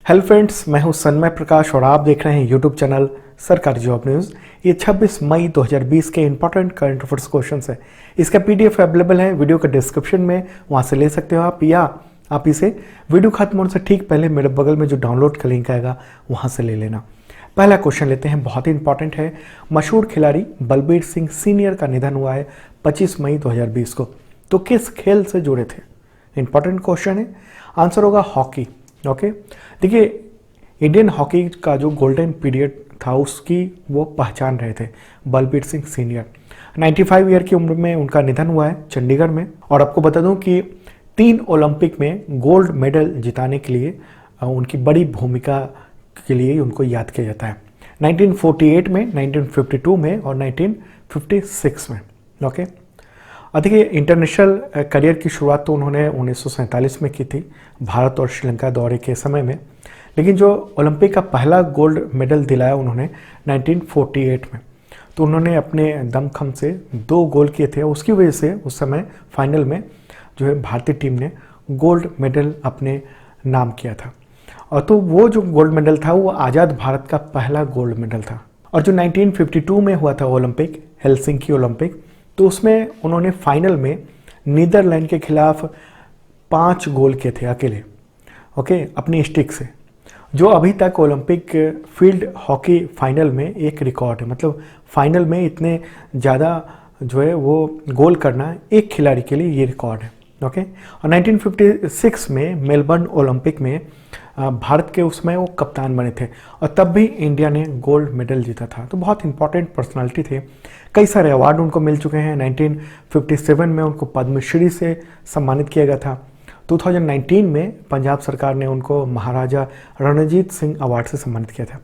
Hello friends, मैं हूं सन्मय प्रकाश और आप देख रहे हैं यूट्यूब चैनल सरकारी जॉब न्यूज़। ये 26 मई 2020 के इंपॉर्टेंट करंट अफेयर्स क्वेश्चंस है। इसका पीडीएफ अवेलेबल है वीडियो के डिस्क्रिप्शन में, वहां से ले सकते हो आप, या आप इसे वीडियो खत्म होने से ठीक पहले मेरे बगल में जो डाउनलोड का लिंक आएगा वहां से ले लेना। पहला क्वेश्चन लेते हैं, बहुत ही इंपॉर्टेंट है। मशहूर खिलाड़ी बलबीर सिंह सीनियर का निधन हुआ है 25 मई 2020 को। तो किस खेल से जुड़े थे? इंपॉर्टेंट क्वेश्चन है। आंसर होगा हॉकी। ओके, देखिए इंडियन हॉकी का जो गोल्डन पीरियड था उसकी वो पहचान रहे थे बलबीर सिंह सीनियर। 95 ईयर की उम्र में उनका निधन हुआ है चंडीगढ़ में। और आपको बता दूं कि 3 ओलंपिक में गोल्ड मेडल जिताने के लिए उनकी बड़ी भूमिका के लिए उनको याद किया जाता है। 1948 में, 1952 में और 1956 में। ओके, देखिए इंटरनेशनल करियर की शुरुआत तो उन्होंने 1947 में की थी, भारत और श्रीलंका दौरे के समय में। लेकिन जो ओलंपिक का पहला गोल्ड मेडल दिलाया उन्होंने 1948 में। तो उन्होंने अपने दमखम से 2 गोल किए थे, उसकी वजह से उस समय फाइनल में जो है भारतीय टीम ने गोल्ड मेडल अपने नाम किया था। और तो वो जो गोल्ड मेडल था वो आज़ाद भारत का पहला गोल्ड मेडल था। और जो 1952 में हुआ था ओलंपिक, हेलसिंकी ओलंपिक, तो उसमें उन्होंने फाइनल में नीदरलैंड के खिलाफ 5 गोल किए थे अकेले, ओके, अपनी स्टिक से, जो अभी तक ओलंपिक फील्ड हॉकी फाइनल में एक रिकॉर्ड है। मतलब फाइनल में इतने ज़्यादा जो है वो गोल करना एक खिलाड़ी के लिए ये रिकॉर्ड है। ओके, और 1956 में मेलबर्न ओलंपिक में भारत के उसमें वो कप्तान बने थे और तब भी इंडिया ने गोल्ड मेडल जीता था। तो बहुत इंपॉर्टेंट पर्सनालिटी थे। कई सारे अवार्ड उनको मिल चुके हैं। 1957 में उनको पद्मश्री से सम्मानित किया गया था। 2019 में पंजाब सरकार ने उनको महाराजा रणजीत सिंह अवार्ड से सम्मानित किया था।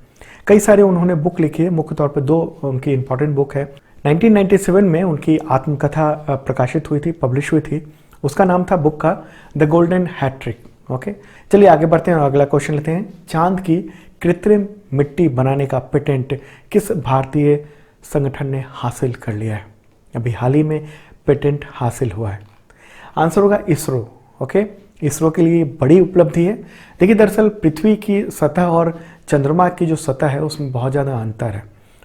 कई सारे उन्होंने बुक लिखी है, मुख्य तौर पर 2 उनकी इंपॉर्टेंट बुक है। 1997 में उनकी आत्मकथा प्रकाशित हुई थी, पब्लिश हुई थी। उसका नाम था बुक का द गोल्डन हैट्रिक। ओके, चलिए आगे बढ़ते हैं और अगला क्वेश्चन लेते हैं। चांद की कृत्रिम मिट्टी बनाने का पेटेंट किस भारतीय संगठन ने हासिल कर लिया है? अभी हाल ही में पेटेंट हासिल हुआ है। आंसर होगा इसरो। ओके, इसरो के लिए बड़ी उपलब्धि है। देखिए दरअसल पृथ्वी की सतह और चंद्रमा की जो सतह है उसमें बहुत ज़्यादा अंतर है,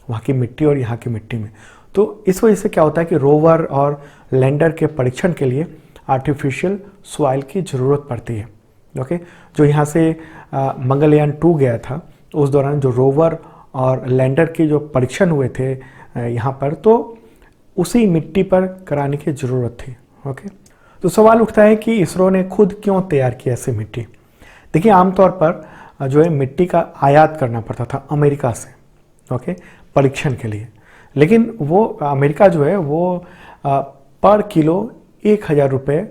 वहाँ की मिट्टी और यहाँ की मिट्टी में। तो इस वजह से क्या होता है कि रोवर और लैंडर के परीक्षण के लिए आर्टिफिशियल सॉइल की ज़रूरत पड़ती है। ओके, जो यहाँ से मंगलयान 2 गया था, उस दौरान जो रोवर और लैंडर के जो परीक्षण हुए थे यहाँ पर, तो उसी मिट्टी पर कराने की ज़रूरत थी। ओके, तो सवाल उठता है कि इसरो ने खुद क्यों तैयार किया ऐसी मिट्टी? देखिए आमतौर पर जो है मिट्टी का आयात करना पड़ता था अमेरिका से, ओके, परीक्षण के लिए। लेकिन वो अमेरिका जो है वो पर किलो 1000 रुपये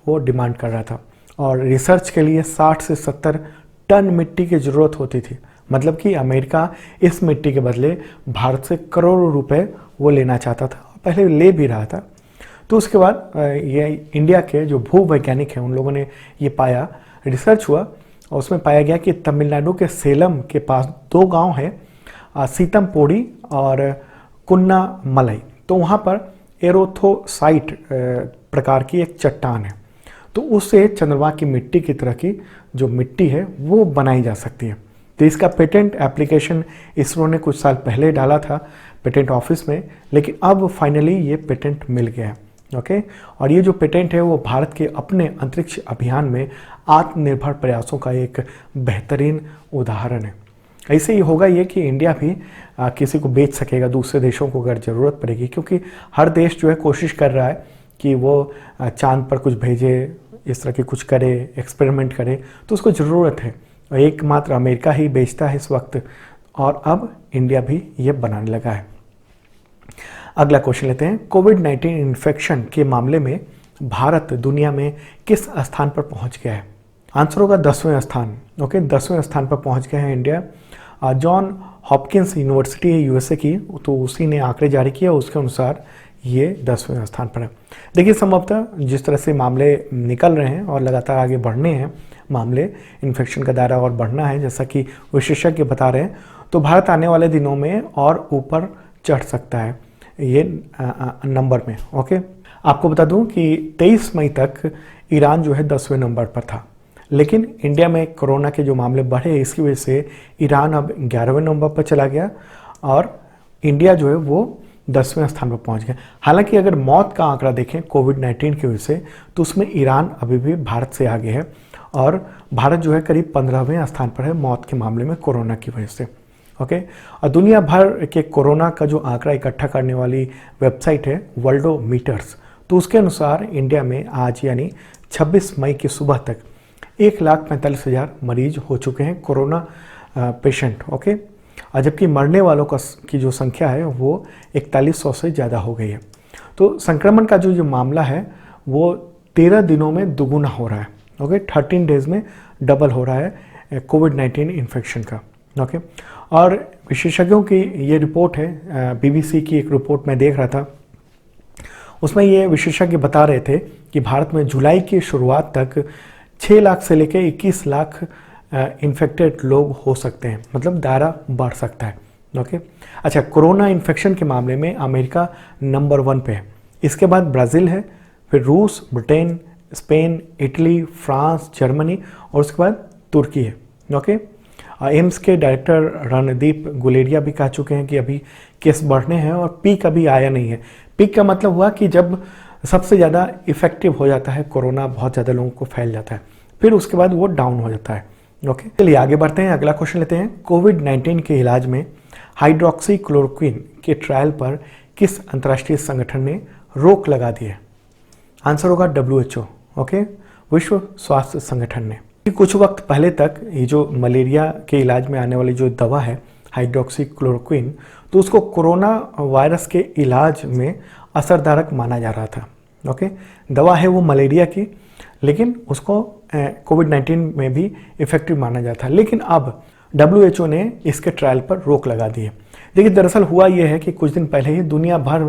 वो डिमांड कर रहा था और रिसर्च के लिए 60 से 70 टन मिट्टी की ज़रूरत होती थी। मतलब कि अमेरिका इस मिट्टी के बदले भारत से करोड़ों रुपए वो लेना चाहता था, पहले ले भी रहा था। तो उसके बाद ये इंडिया के जो भूवैज्ञानिक हैं उन लोगों ने ये पाया, रिसर्च हुआ और उसमें पाया गया कि तमिलनाडु के सेलम के पास 2 गांव हैं, सीतमपोड़ी और कुन्नामलाई। तो वहाँ पर एरोथोसाइट प्रकार की एक चट्टान है, तो उससे चंद्रमा की मिट्टी की तरह की जो मिट्टी है वो बनाई जा सकती है। तो इसका पेटेंट एप्लीकेशन इसरो ने कुछ साल पहले डाला था पेटेंट ऑफिस में, लेकिन अब फाइनली ये पेटेंट मिल गया है। ओके, और ये जो पेटेंट है वो भारत के अपने अंतरिक्ष अभियान में आत्मनिर्भर प्रयासों का एक बेहतरीन उदाहरण है। ऐसे ही होगा ये कि इंडिया भी किसी को बेच सकेगा दूसरे देशों को अगर ज़रूरत पड़ेगी, क्योंकि हर देश जो है कोशिश कर रहा है कि वो चांद पर कुछ भेजे, इस तरह की कुछ करे, एक्सपेरिमेंट करे, तो उसको ज़रूरत है। और एकमात्र अमेरिका ही बेचता है इस वक्त, और अब इंडिया भी ये बनाने लगा है। अगला क्वेश्चन लेते हैं। कोविड-19 इन्फेक्शन के मामले में भारत दुनिया में किस स्थान पर पहुंच गया है? आंसर होगा 10वें स्थान। ओके, 10वें स्थान पर पहुंच गया है इंडिया। जॉन हॉपकिंस यूनिवर्सिटी है यूएसए की, तो उसी ने आंकड़े जारी किया, उसके अनुसार ये 10वें स्थान पर है। देखिए संभवतः जिस तरह से मामले निकल रहे हैं और लगातार आगे बढ़ने हैं मामले, इन्फेक्शन का दायरा और बढ़ना है जैसा कि विशेषज्ञ बता रहे हैं, तो भारत आने वाले दिनों में और ऊपर चढ़ सकता है ये नंबर में। ओके, आपको बता दूं कि 23 मई तक ईरान जो है 10वें नंबर पर था, लेकिन इंडिया में कोरोना के जो मामले बढ़े इसकी वजह से ईरान अब 11वें नंबर पर चला गया और इंडिया जो है वो 10वें स्थान पर पहुंच गया। हालांकि अगर मौत का आंकड़ा देखें कोविड-19 की वजह से तो उसमें ईरान अभी भी भारत से आगे है और भारत जो है करीब 15वें स्थान पर है मौत के मामले में कोरोना की वजह से। ओके, और दुनिया भर के कोरोना का जो आंकड़ा इकट्ठा करने वाली वेबसाइट है वर्ल्डोमीटर्स, तो उसके अनुसार इंडिया में आज यानी 26 मई की सुबह तक 1,45,000 मरीज हो चुके हैं कोरोना पेशेंट। ओके, और जबकि मरने वालों की जो संख्या है वो 4100 से ज़्यादा हो गई है। तो संक्रमण का जो मामला है वो 13 दिनों में दुगुना हो रहा है। ओके, 13 डेज में डबल हो रहा है कोविड-19 इन्फेक्शन का। ओके, और विशेषज्ञों की ये रिपोर्ट है, बीबीसी की एक रिपोर्ट मैं देख रहा था, उसमें ये विशेषज्ञ बता रहे थे कि भारत में जुलाई की शुरुआत तक 6 लाख से लेकर 21 लाख इन्फेक्टेड लोग हो सकते हैं, मतलब दायरा बढ़ सकता है। ओके, अच्छा, कोरोना इन्फेक्शन के मामले में अमेरिका नंबर 1 पे है, इसके बाद ब्राज़ील है, फिर रूस, Britain, Spain, Italy, France, Germany और उसके बाद तुर्की है। ओके, एम्स के डायरेक्टर रणदीप गुलेरिया भी कह चुके हैं कि अभी केस बढ़ने हैं और पीक अभी आया नहीं है। पीक का मतलब हुआ कि जब सबसे ज़्यादा इफेक्टिव हो जाता है कोरोना, बहुत ज़्यादा लोगों को फैल जाता है, फिर उसके बाद वो डाउन हो जाता है। ओके, चलिए आगे बढ़ते हैं, अगला क्वेश्चन लेते हैं। कोविड-19 के इलाज में हाइड्रोक्सी क्लोरोक्विन के ट्रायल पर किस अंतर्राष्ट्रीय संगठन ने रोक लगा दी है? आंसर होगा WHO। ओके, विश्व स्वास्थ्य संगठन ने। कुछ वक्त पहले तक ये जो मलेरिया के इलाज में आने वाली जो दवा है हाइड्रोक्सी क्लोरोक्विन, तो उसको कोरोना वायरस के इलाज में असरदारक माना जा रहा था। ओके, दवा है वो मलेरिया की, लेकिन उसको कोविड-19 में भी इफेक्टिव माना जाता है। लेकिन अब WHO ने इसके ट्रायल पर रोक लगा दी है। देखिए, दरअसल हुआ ये है कि कुछ दिन पहले ही दुनिया भर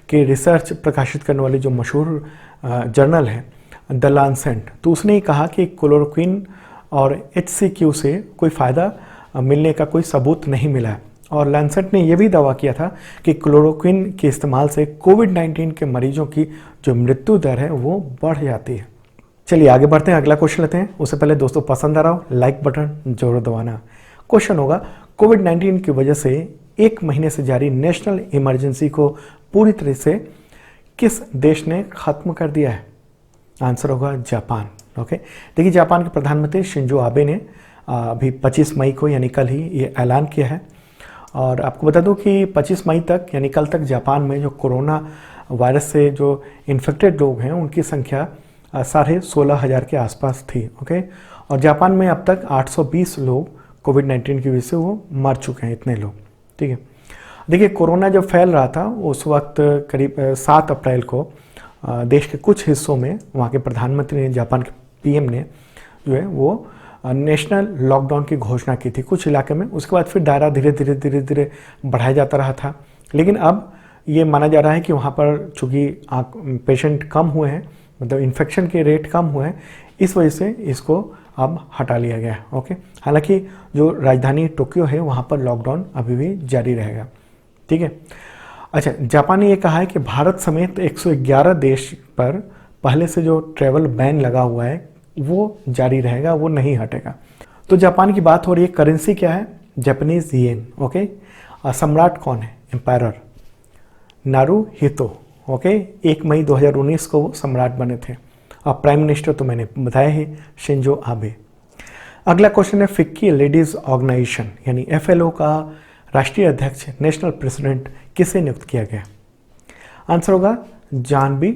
के रिसर्च प्रकाशित करने वाली जो मशहूर जर्नल है द लांसेट, तो उसने ही कहा कि क्लोरोक्विन और HCQ से कोई फ़ायदा मिलने का कोई सबूत नहीं मिला है। और लांसेट ने यह भी दावा किया था कि क्लोरोक्विन के इस्तेमाल से कोविड-19 के मरीजों की जो मृत्यु दर है वो बढ़ जाती है। चलिए आगे बढ़ते हैं, अगला क्वेश्चन लेते हैं। उससे पहले दोस्तों, पसंद आ रहा हो लाइक बटन जरूर दबाना। क्वेश्चन होगा, कोविड-19 की वजह से 1 महीने से जारी नेशनल इमरजेंसी को पूरी तरह से किस देश ने खत्म कर दिया है? आंसर होगा जापान। ओके, देखिए, जापान के प्रधानमंत्री शिंजो आबे ने अभी 25 मई को यानी कल ही ये ऐलान किया है। और आपको बता दूं कि 25 मई तक यानी कल तक जापान में जो कोरोना वायरस से जो इन्फेक्टेड लोग हैं उनकी संख्या 16,500 के आसपास थी। ओके, और जापान में अब तक 820 लोग कोविड-19 की वजह से वो मर चुके हैं, इतने लोग। ठीक है, देखिए, कोरोना जब फैल रहा था उस वक्त करीब 7 अप्रैल को देश के कुछ हिस्सों में वहाँ के प्रधानमंत्री ने, जापान के PM ने जो है वो नेशनल लॉकडाउन की घोषणा की थी कुछ इलाके में। उसके बाद फिर दायरा धीरे धीरे बढ़ाया जाता रहा था। लेकिन अब ये माना जा रहा है कि वहाँ पर चूँकि पेशेंट कम हुए हैं, मतलब इन्फेक्शन के रेट कम हुए हैं, इस वजह से इसको अब हटा लिया गया है। ओके, हालांकि जो राजधानी टोक्यो है वहाँ पर लॉकडाउन अभी भी जारी रहेगा। ठीक है, अच्छा, जापान ने ये कहा है कि भारत समेत 111 देश पर पहले से जो ट्रैवल बैन लगा हुआ है वो जारी रहेगा, वो नहीं हटेगा। तो जापान की बात हो रही है, करेंसी क्या है? Japanese yen. ओके, सम्राट कौन है? एम्पायरर नारुहितो। ओके, 1 मई 2019 को वो सम्राट बने थे। और प्राइम मिनिस्टर तो मैंने बताया है, शिंजो आबे। अगला क्वेश्चन है, फिक्की लेडीज ऑर्गेनाइजेशन यानी FLO का राष्ट्रीय अध्यक्ष, नेशनल प्रेसिडेंट किसे नियुक्त किया गया? आंसर होगा जानबी।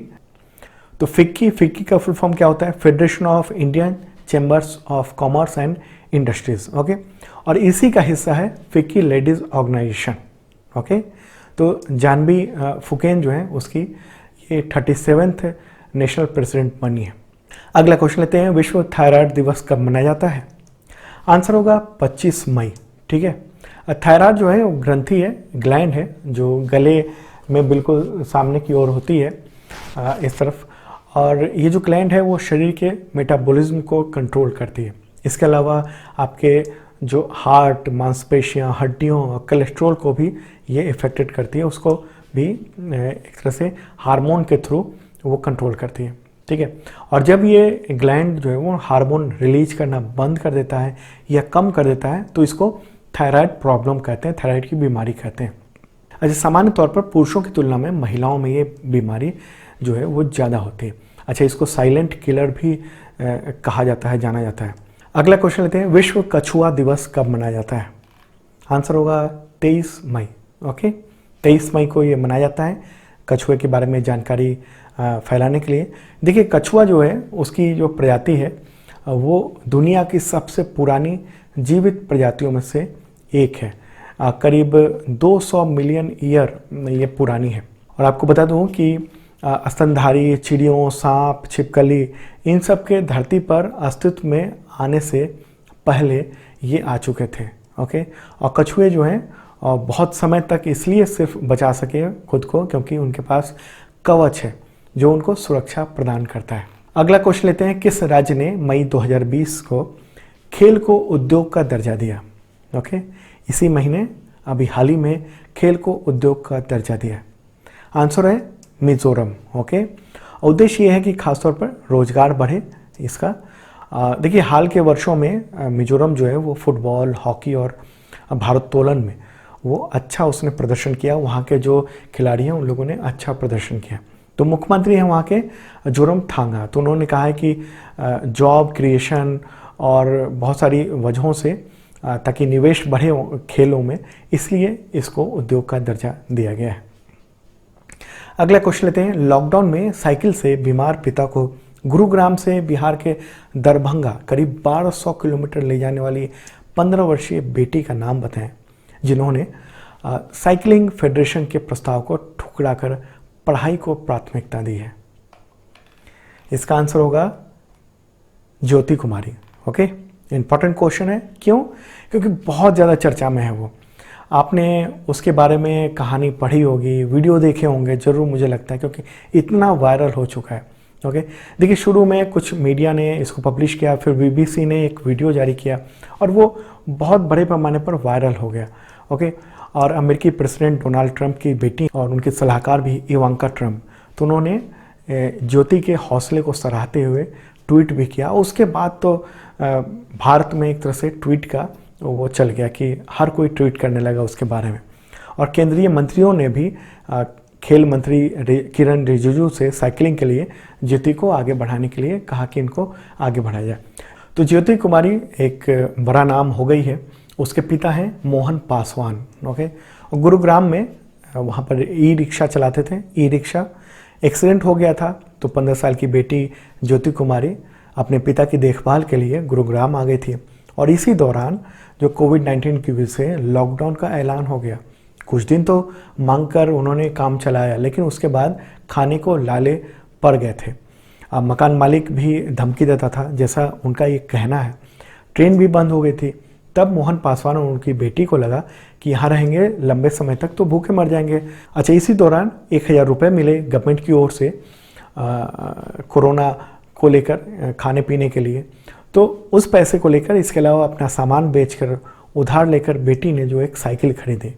तो फिक्की का फुल फॉर्म क्या होता है? Federation of Indian chambers of commerce and industries. Okay, और इसी का हिस्सा है फिक्की लेडीज ऑर्गेनाइजेशन। ओके, तो जानबी फुकेन जो है उसकी ये 37th नेशनल प्रेसिडेंट बनी है। अगला क्वेश्चन लेते हैं, विश्व थायराइड दिवस कब मनाया जाता है? आंसर होगा 25 मई। ठीक है, थायराइड जो है वो ग्रंथि है, ग्लैंड है, जो गले में बिल्कुल सामने की ओर होती है इस तरफ। और ये जो ग्लैंड है वो शरीर के मेटाबॉलिज्म को कंट्रोल करती है। इसके अलावा आपके जो हार्ट, मांसपेशियां, हड्डियों, कोलेस्ट्रॉल को भी ये इफेक्टेड करती है, उसको भी एक तरह से हार्मोन के थ्रू वो कंट्रोल करती है। ठीक है। और जब ये ग्लैंड जो है वो हार्मोन रिलीज करना बंद कर देता है या कम कर देता है तो इसको थायराइड प्रॉब्लम कहते हैं, थायराइड की बीमारी कहते हैं। अच्छा, सामान्य तौर पर पुरुषों की तुलना में महिलाओं में ये बीमारी जो है वो ज़्यादा होती है। अच्छा, इसको साइलेंट किलर भी कहा जाता है, जाना जाता है। अगला क्वेश्चन लेते हैं, विश्व कछुआ दिवस कब मनाया जाता है? आंसर होगा 23 मई। ओके, 23 मई को ये मनाया जाता है कछुए के बारे में जानकारी फैलाने के लिए। देखिए, कछुआ जो है उसकी जो प्रजाति है वो दुनिया की सबसे पुरानी जीवित प्रजातियों में से एक है। करीब 200 मिलियन ईयर ये पुरानी है। और आपको बता दूं कि स्तनधारी चिड़ियों, सांप, छिपकली, इन सब के धरती पर अस्तित्व में आने से पहले ये आ चुके थे। ओके, और कछुए जो हैं बहुत समय तक इसलिए सिर्फ बचा सके खुद को क्योंकि उनके पास कवच है जो उनको सुरक्षा प्रदान करता है। अगला क्वेश्चन लेते हैं, किस राज्य ने मई 2020 को खेल को उद्योग का दर्जा दिया? ओके, इसी महीने अभी हाल ही में खेल को उद्योग का दर्जा दिया। आंसर है मिजोरम। ओके, उद्देश्य यह है कि खासतौर पर रोजगार बढ़े इसका। देखिए, हाल के वर्षों में मिजोरम जो है वो फुटबॉल, हॉकी और भारोत्तोलन में वो अच्छा उसने प्रदर्शन किया। वहाँ के जो खिलाड़ी हैं उन लोगों ने अच्छा प्रदर्शन किया। तो मुख्यमंत्री हैं वहाँ के जोरमथांगा, तो उन्होंने कहा है कि जॉब क्रिएशन और बहुत सारी वजहों से ताकि निवेश बढ़े खेलों में, इसलिए इसको उद्योग का दर्जा दिया गया है। अगला क्वेश्चन लेते हैं, लॉकडाउन में साइकिल से बीमार पिता को गुरुग्राम से बिहार के दरभंगा करीब 1200 किलोमीटर ले जाने वाली 15 वर्षीय बेटी का नाम बताएं जिन्होंने साइकिलिंग फेडरेशन के प्रस्ताव को ठुकराकर पढ़ाई को प्राथमिकता दी है। इसका आंसर होगा ज्योति कुमारी। ओके, इंपॉर्टेंट क्वेश्चन है। क्यों? क्योंकि बहुत ज़्यादा चर्चा में है वो। आपने उसके बारे में कहानी पढ़ी होगी, वीडियो देखे होंगे जरूर, मुझे लगता है, क्योंकि इतना वायरल हो चुका है। ओके, देखिए, शुरू में कुछ मीडिया ने इसको पब्लिश किया, फिर बीबीसी ने एक वीडियो जारी किया और वो बहुत बड़े पैमाने पर वायरल हो गया। ओके, और अमेरिकी प्रेसिडेंट डोनाल्ड ट्रंप की बेटी और उनके सलाहकार भी इवांका ट्रंप, तो उन्होंने ज्योति के हौसले को सराहते हुए ट्वीट भी किया। उसके बाद तो भारत में एक तरह से ट्वीट का वो चल गया कि हर कोई ट्वीट करने लगा उसके बारे में। और केंद्रीय मंत्रियों ने भी खेल मंत्री किरण रिजिजू से साइकिलिंग के लिए ज्योति को आगे बढ़ाने के लिए कहा कि इनको आगे बढ़ाया जाए। तो ज्योति कुमारी एक बड़ा नाम हो गई है। उसके पिता हैं मोहन पासवान। ओके, और गुरुग्राम में वहाँ पर ई रिक्शा चलाते थे। ई रिक्शा एक्सीडेंट हो गया था तो 15 साल की बेटी ज्योति कुमारी अपने पिता की देखभाल के लिए गुरुग्राम आ गई थी। और इसी दौरान जो कोविड-19 की वजह से लॉकडाउन का ऐलान हो गया, कुछ दिन तो मांग कर उन्होंने काम चलाया, लेकिन उसके बाद खाने को लाले पड़ गए थे। मकान मालिक भी धमकी देता था, जैसा उनका ये कहना है। ट्रेन भी बंद हो गई थी। तब मोहन पासवान और उनकी बेटी को लगा कि यहाँ रहेंगे लंबे समय तक तो भूखे मर जाएंगे। अच्छा, इसी दौरान 1000 रुपये मिले गवर्नमेंट की ओर से कोरोना को लेकर खाने पीने के लिए। तो उस पैसे को लेकर, इसके अलावा अपना सामान बेचकर, उधार लेकर बेटी ने जो एक साइकिल खरीदी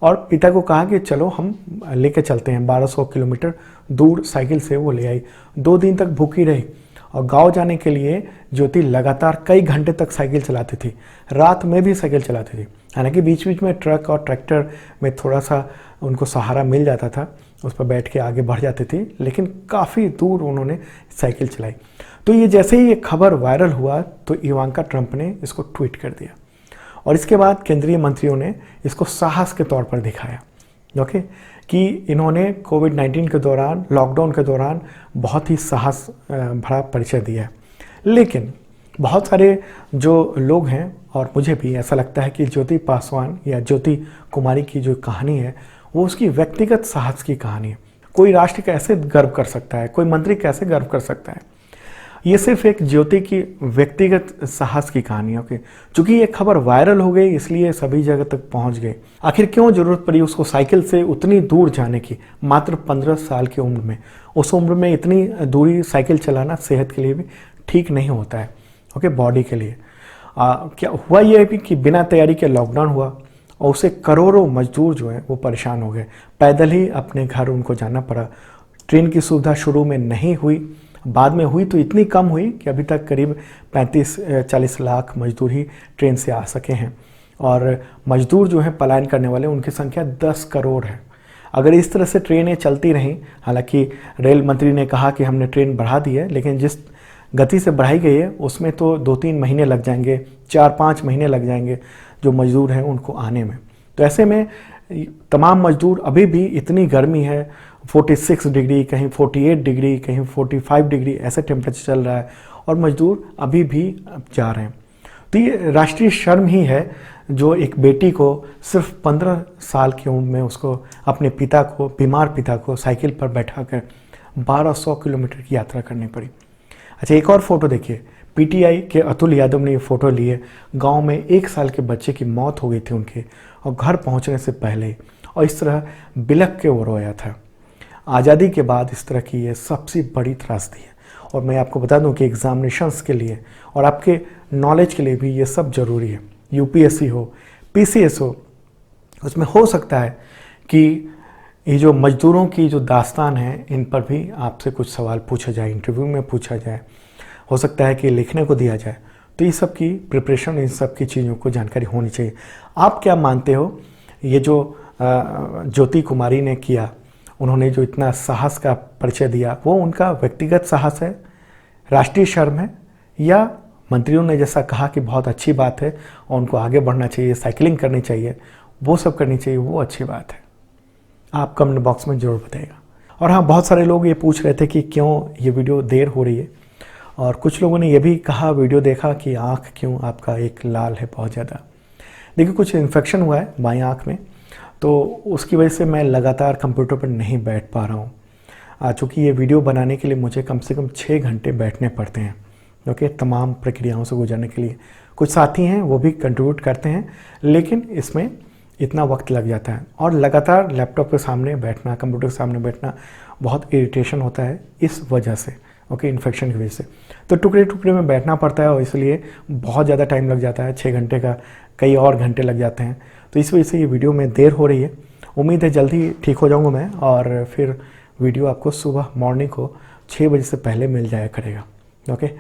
और पिता को कहा कि चलो हम लेके चलते हैं। 1200 किलोमीटर दूर साइकिल से वो ले आई। 2 दिन तक भूखी रही और गांव जाने के लिए ज्योति लगातार कई घंटे तक साइकिल चलाती थी। रात में भी साइकिल चलाती थी। हालांकि बीच बीच में ट्रक और ट्रैक्टर में थोड़ा सा उनको सहारा मिल जाता था, उस पर बैठ के आगे बढ़ जाती थी, लेकिन काफ़ी दूर उन्होंने साइकिल चलाई। तो ये जैसे ही ये खबर वायरल हुआ तो इवांका ट्रंप ने इसको ट्वीट कर दिया और इसके बाद केंद्रीय मंत्रियों ने इसको साहस के तौर पर दिखाया। ओके, कि इन्होंने कोविड-19 के दौरान, लॉकडाउन के दौरान बहुत ही साहस भरा परिचय दिया है। लेकिन बहुत सारे जो लोग हैं और मुझे भी ऐसा लगता है कि ज्योति पासवान या ज्योति कुमारी की जो कहानी है वो उसकी व्यक्तिगत साहस की कहानी है। कोई राष्ट्र कैसे गर्व कर सकता है, कोई मंत्री कैसे गर्व कर सकता है? ये सिर्फ एक ज्योति की व्यक्तिगत साहस की कहानी है। ओके, चूंकि ये खबर वायरल हो गई इसलिए सभी जगह तक पहुंच गई। आखिर क्यों जरूरत पड़ी उसको साइकिल से उतनी दूर जाने की, मात्र 15 साल की उम्र में? उस उम्र में इतनी दूरी साइकिल चलाना सेहत के लिए भी ठीक नहीं होता है। ओके, बॉडी के लिए क्या हुआ ये है कि बिना तैयारी के लॉकडाउन हुआ और उसे करोड़ों मजदूर जो हैं वो परेशान हो गए। पैदल ही अपने घर उनको जाना पड़ा। ट्रेन की सुविधा शुरू में नहीं हुई बाद में हुई तो इतनी कम हुई कि अभी तक करीब 35-40 लाख मजदूर ही ट्रेन से आ सके हैं, और मजदूर जो हैं पलायन करने वाले उनकी संख्या 10 करोड़ है। अगर इस तरह से ट्रेनें चलती रहें, हालांकि रेल मंत्री ने कहा कि हमने ट्रेन बढ़ा दी है, लेकिन जिस गति से बढ़ाई गई है उसमें तो 2-3 महीने लग जाएंगे, 4-5 महीने लग जाएंगे जो मजदूर हैं उनको आने में। तो ऐसे में तमाम मजदूर, अभी भी इतनी गर्मी है, 46 डिग्री, कहीं 48 डिग्री, कहीं 45 डिग्री ऐसे टेम्परेचर चल रहा है, और मजदूर अभी भी जा रहे हैं। तो ये राष्ट्रीय शर्म ही है जो एक बेटी को सिर्फ 15 साल की उम्र में उसको अपने पिता को, बीमार पिता को साइकिल पर बैठाकर 1200 किलोमीटर की यात्रा करनी पड़ी। अच्छा, एक और फोटो देखिए, पीटीआई के अतुल यादव ने ये फोटो ली है। गांव में 1 साल के बच्चे की मौत हो गई थी उनके, और घर पहुंचने से पहले, और इस तरह बिलख के वो रोया था। आज़ादी के बाद इस तरह की ये सबसे बड़ी त्रासदी है। और मैं आपको बता दूं कि एग्जामिनेशंस के लिए और आपके नॉलेज के लिए भी ये सब ज़रूरी है। यूपीएससी हो, पीसीएस हो, उसमें हो सकता है कि ये जो मजदूरों की जो दास्तान है, इन पर भी आपसे कुछ सवाल पूछा जाए, इंटरव्यू में पूछा जाए, हो सकता है कि लिखने को दिया जाए। तो ये सब की प्रिपरेशन, इन सब की चीज़ों को जानकारी होनी चाहिए। आप क्या मानते हो, ये जो ज्योति कुमारी ने किया, उन्होंने जो इतना साहस का परिचय दिया, वो उनका व्यक्तिगत साहस है, राष्ट्रीय शर्म है, या मंत्रियों ने जैसा कहा कि बहुत अच्छी बात है और उनको आगे बढ़ना चाहिए, साइकिलिंग करनी चाहिए, वो सब करनी चाहिए, वो अच्छी बात है? आप कमेंट बॉक्स में ज़रूर बताइएगा। और हाँ, बहुत सारे लोग ये पूछ रहे थे कि क्यों ये वीडियो देर हो रही है, और कुछ लोगों ने ये भी कहा वीडियो देखा कि आँख क्यों आपका एक लाल है बहुत ज़्यादा। देखिए, कुछ इन्फेक्शन हुआ है बाईं आँख में, तो उसकी वजह से मैं लगातार कंप्यूटर पर नहीं बैठ पा रहा हूँ। चूँकि ये वीडियो बनाने के लिए मुझे कम से कम 6 घंटे बैठने पड़ते हैं, ओके, तमाम प्रक्रियाओं से गुजरने के लिए। कुछ साथी हैं वो भी कंट्रीब्यूट करते हैं, लेकिन इसमें इतना वक्त लग जाता है, और लगातार लैपटॉप के सामने बैठना, कंप्यूटर के सामने बैठना बहुत इरिटेशन होता है इस वजह से, ओके, इन्फेक्शन की वजह से। तो टुकड़े टुकड़े में बैठना पड़ता है, और इसलिए बहुत ज़्यादा टाइम लग जाता है, 6 घंटे का कई और घंटे लग जाते हैं। तो इस वजह से ये वीडियो में देर हो रही है। उम्मीद है जल्दी ठीक हो जाऊँगा मैं, और फिर वीडियो आपको सुबह मॉर्निंग को 6 बजे से पहले मिल जाया करेगा, ओके।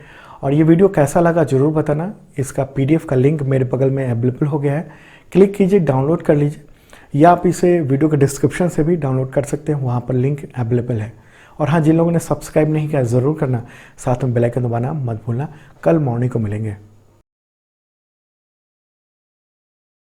और ये वीडियो कैसा लगा ज़रूर बताना। इसका PDF का लिंक मेरे बगल में अवेलेबल हो गया है, क्लिक कीजिए, डाउनलोड कर लीजिए, या आप इसे वीडियो के डिस्क्रिप्शन से भी डाउनलोड कर सकते हैं, वहाँ पर लिंक अवेलेबल है। और हाँ, जिन लोगों ने सब्सक्राइब नहीं किया ज़रूर करना, साथ में बेल आइकन दबाना मत भूलना। कल मॉर्निंग को मिलेंगे।